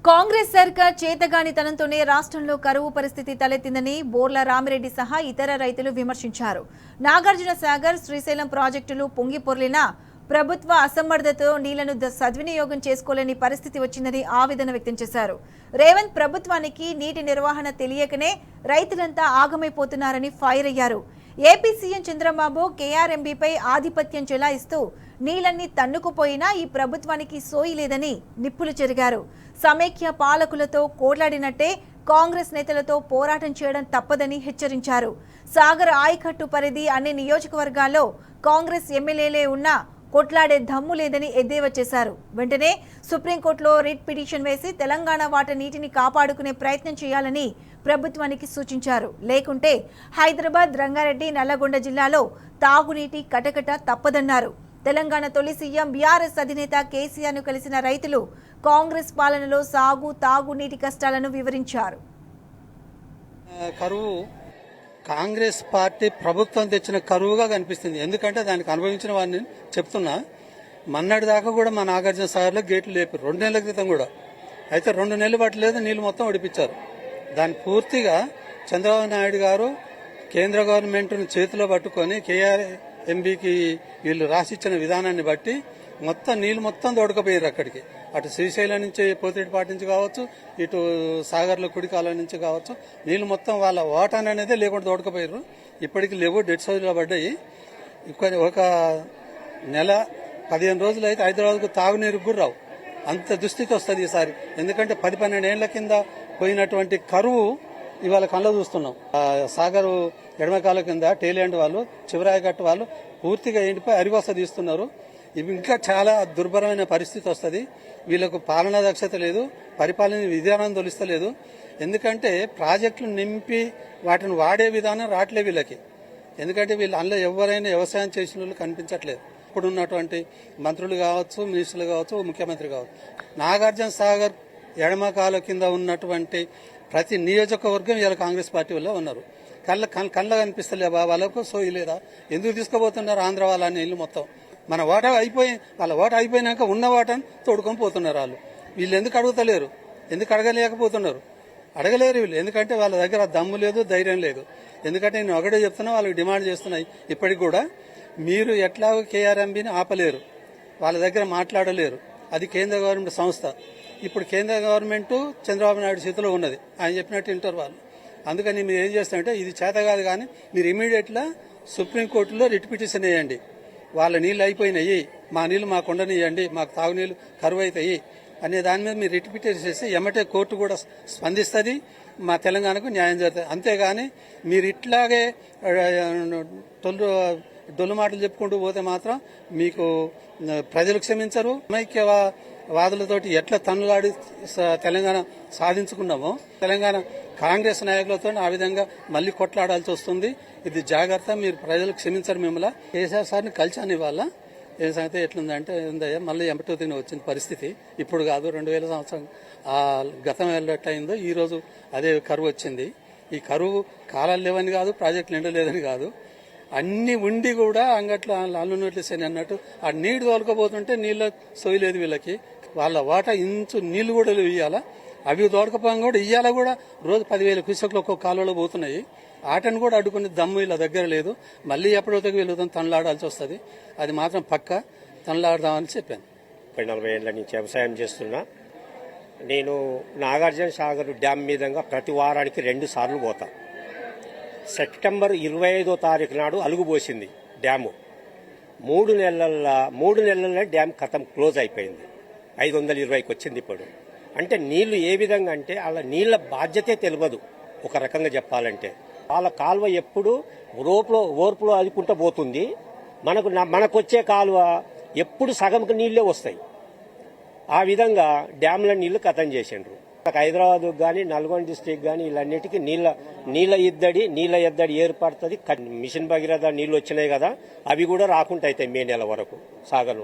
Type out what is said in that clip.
కాంగ్రెస్ సర్కార్ చేతగానితనంతోనే రాష్ట్రంలో కరువు పరిస్థితి తలెత్తిందని బోర్ల రామిరెడ్డి సహా ఇతర రైతులు విమర్శించారు. నాగార్జున సాగర్, శ్రీశైలం ప్రాజెక్టులు పొంగిపొర్లినా ప్రభుత్వ అసమర్థతతో నీళ్లను సద్వినియోగం చేసుకోలేని పరిస్థితి వచ్చిందని ఆవేదన వ్యక్తం చేశారు. రేవంత్ ప్రభుత్వానికి నీటి నిర్వహణ తెలియకనే రైతులంతా ఆగమైపోతున్నారని ఫైర్ అయ్యారు. ఏపీ సీఎం చంద్రబాబు కేఆర్ఎంబీపై ఆధిపత్యం చెలాయిస్తూ నీళ్లన్నీ తన్నుకుపోయినా ఈ ప్రభుత్వానికి సోయి లేదని నిప్పులు చెరిగారు. సమైక్య పాలకులతో కోట్లాడినట్టే కాంగ్రెస్ నేతలతో పోరాటం చేయడం తప్పదని హెచ్చరించారు. సాగర్ ఆయకట్టు పరిధి అన్ని నియోజకవర్గాల్లో కాంగ్రెస్ ఎమ్మెల్యేలే ఉన్నా కొట్లాడే దమ్ము లేదని ఎద్దేవా చేశారు. వెంటనే సుప్రీంకోర్టులో రిట్ పిటిషన్ వేసి తెలంగాణ వాటా నీటిని కాపాడుకునే ప్రయత్నం చేయాలని ప్రభుత్వానికి సూచించారు. లేకుంటే హైదరాబాద్, రంగారెడ్డి, నల్లగొండ జిల్లాలో తాగునీటి కటకట తప్పదన్నారు. తెలంగాణ తొలి సీఎం బీఆర్ఎస్ అధినేత కేసీఆర్ ను కలిసిన రైతులు కాంగ్రెస్ పాలనలో సాగు, తాగునీటి కష్టాలను వివరించారు. కరువు కాంగ్రెస్ పార్టీ ప్రభుత్వం తెచ్చిన కరువుగా కనిపిస్తుంది. ఎందుకంటే దానికి అనుభవించిన వాడిని చెప్తున్నా. మన్నటి దాకా కూడా మా నాగార్జున సాగర్లో గేట్లు లేపారు 2 నెలల క్రితం కూడా. అయితే 2 నెలలు పట్టలేదు, నీళ్లు మొత్తం ఒడిపించారు. దాన్ని పూర్తిగా చంద్రబాబు నాయుడు గారు కేంద్ర గవర్నమెంట్ను చేతిలో పట్టుకొని కేఆర్ఎంబీకి వీళ్ళు రాసిచ్చిన విధానాన్ని బట్టి మొత్తం నీళ్లు మొత్తం తోడుకపోయారు అక్కడికి. అటు శ్రీశైలం నుంచి, పోతిరెడ్డిపాటి నుంచి కావచ్చు, ఇటు సాగర్లో కుడికాలం నుంచి కావచ్చు, నీళ్లు మొత్తం వాళ్ళ వాటాన్ అనేది లేకుండా తోడుకపోయారు. ఇప్పటికి లేవు, డెడ్ సౌజీలో పడ్డాయి. ఒక నెల 15 రోజులు అయితే హైదరాబాద్కు తాగునీరు కూడా రావు. అంత దుస్థితి వస్తుంది ఈసారి. ఎందుకంటే 10-12 ఏళ్ల కింద పోయినటువంటి కరువు ఇవాళ కళ్ళ చూస్తున్నాం. సాగరు ఎడమకాల కింద టేలియాండ్ వాళ్ళు, చివరాయకట్టు వాళ్ళు పూర్తిగా ఎండిపోయి అరివస తీస్తున్నారు. ఇవి ఇంకా చాలా దుర్భరమైన పరిస్థితి వస్తుంది. వీళ్ళకు పాలనా దక్షత లేదు, పరిపాలన విధానం తొలిస్తలేదు. ఎందుకంటే ప్రాజెక్టులు నింపి వాటిని వాడే విధానం రావట్లే వీళ్ళకి. ఎందుకంటే వీళ్ళు అందులో ఎవరైనా వ్యవసాయం చేసిన వాళ్ళు కనిపించట్లేదు. ఇప్పుడు ఉన్నటువంటి మంత్రులు కావచ్చు, మినిస్టర్లు కావచ్చు, ముఖ్యమంత్రి కావచ్చు. నాగార్జున సాగర్ ఎడమకాల కింద ఉన్నటువంటి ప్రతి నియోజకవర్గం ఇలా కాంగ్రెస్ పార్టీ వల్ల ఉన్నారు. కళ్ళ కనిపిస్తలే వాళ్ళకు సోయి లేదా? ఎందుకు తీసుకుపోతున్నారు ఆంధ్ర వాళ్ళ నీళ్లు మొత్తం? మన వాటా వాళ్ళ వాటా అయిపోయినాక ఉన్న వాటాను తోడుకొని పోతున్నారు వాళ్ళు. వీళ్ళు ఎందుకు అడుగుతలేరు? ఎందుకు అడగలేకపోతున్నారు? అడగలేరు వీళ్ళు. ఎందుకంటే వాళ్ళ దగ్గర దమ్ము లేదు, ధైర్యం లేదు. ఎందుకంటే నేను ఒకటే చెప్తున్నా, వాళ్ళకి డిమాండ్ చేస్తున్నాయి. ఇప్పటికి కూడా మీరు ఎట్లా కేఆర్ఎంబీని ఆపలేరు, వాళ్ళ దగ్గర మాట్లాడలేరు. అది కేంద్ర గవర్నమెంట్ సంస్థ. ఇప్పుడు కేంద్ర గవర్నమెంట్ చంద్రబాబు నాయుడు చేతిలో ఉన్నది. ఆయన చెప్పినట్టు వింటారు వాళ్ళు. అందుకని మీరు ఏం చేస్తారంటే, ఇది చేత కాదు కానీ మీరు ఇమీడియట్గా సుప్రీంకోర్టులో రిట్ పిటిషన్ వేయండి. వాళ్ళ నీళ్ళు అయిపోయినాయి, మా నీళ్లు మాకు ఉండనియండి, మాకు తాగునీళ్ళు కరువు అవుతాయి అనే దాని మీద మీరు రిట్ పిటిషన్ చేస్తే ఎమ్మటే కోర్టు కూడా స్పందిస్తుంది, మా తెలంగాణకు న్యాయం జరుగుతుంది. అంతేగాని మీరు ఇట్లాగే డొల్లు మాటలు చెప్పుకుంటూ పోతే మాత్రం మీకు ప్రజలు క్షమించరు. సమైక్యవాదులతోటి ఎట్లా తన్నులాడి తెలంగాణ సాధించుకున్నామో, తెలంగాణ కాంగ్రెస్ నాయకులతో ఆ విధంగా మళ్ళీ కొట్లాడాల్సి వస్తుంది. ఇది జాగ్రత్త, మీరు ప్రజలు క్షమించరు. మిమ్మల్ని కేసీఆర్ సార్ని కలిసాను ఇవాళ. ఏ సంగతి ఎట్లుందంటే, ఏందయ్యా మళ్ళీ ఎంపటోతిని వచ్చిన పరిస్థితి. ఇప్పుడు కాదు, 2000 సంవత్సరం గతం వెళ్ళటైందో ఈ రోజు అదే కరువు వచ్చింది. ఈ కరువు కాలాలు లేవని కాదు, ప్రాజెక్టులు నిండలేదని కాదు, అన్ని ఉండి కూడా అంగట్లో అల్లు నోట్లు సేని అన్నట్టు ఆ నీళ్లు తోలుకపోతుంటే నీళ్ళ సోయలేదు వీళ్ళకి. వాళ్ళ వాటా ఇంచు నీళ్లు కూడా ఇవ్వాలా, అవి తోడకపోవడం కూడా ఇయ్యాల కూడా రోజు 10,000 క్యూసెక్లు ఒక్కొక్క కాలంలో పోతున్నాయి. ఆటను కూడా అడ్డుకునే దమ్ము ఇలా దగ్గర లేదు. మళ్ళీ ఎప్పుడైతే వెళ్తాం తనలాడాల్సి వస్తుంది. అది మాత్రం పక్క తనలాడదామని చెప్పాను. 40 ఏళ్ల నుంచి వ్యవసాయం చేస్తున్నా. నేను నాగార్జున సాగర్ డ్యామ్ మీదంగా ప్రతి వారానికి 2 సార్లు పోతా. సెప్టెంబర్ 25వ తారీఖు నాడు అలుగుపోసింది డ్యాము. 3 నెలల్లో డ్యామ్ కథం క్లోజ్ అయిపోయింది. 520కి వచ్చింది ఇప్పుడు. అంటే నీళ్లు ఏ విధంగా అంటే అలా నీళ్ల బాధ్యతే తెలియదు ఒక రకంగా చెప్పాలంటే. వాళ్ళ కాలువ ఎప్పుడు ఓర్పులో అదుకుంటూ పోతుంది. మనకొచ్చే కాలువ ఎప్పుడు సగంకి నీళ్లే వస్తాయి. ఆ విధంగా డ్యామ్ల నీళ్లు కథం చేసిండ్రు. హైదరాబాద్ కానీ, నల్గొండ డిస్టిక్ కానీ వీళ్ళన్నిటికీ నీళ్ల ఎద్దడి ఏర్పడుతుంది. మిషన్ భగీరథ నీళ్లు వచ్చినాయి కదా, అవి కూడా రాకుండా అవుతాయి మే నెల వరకు సాగర్.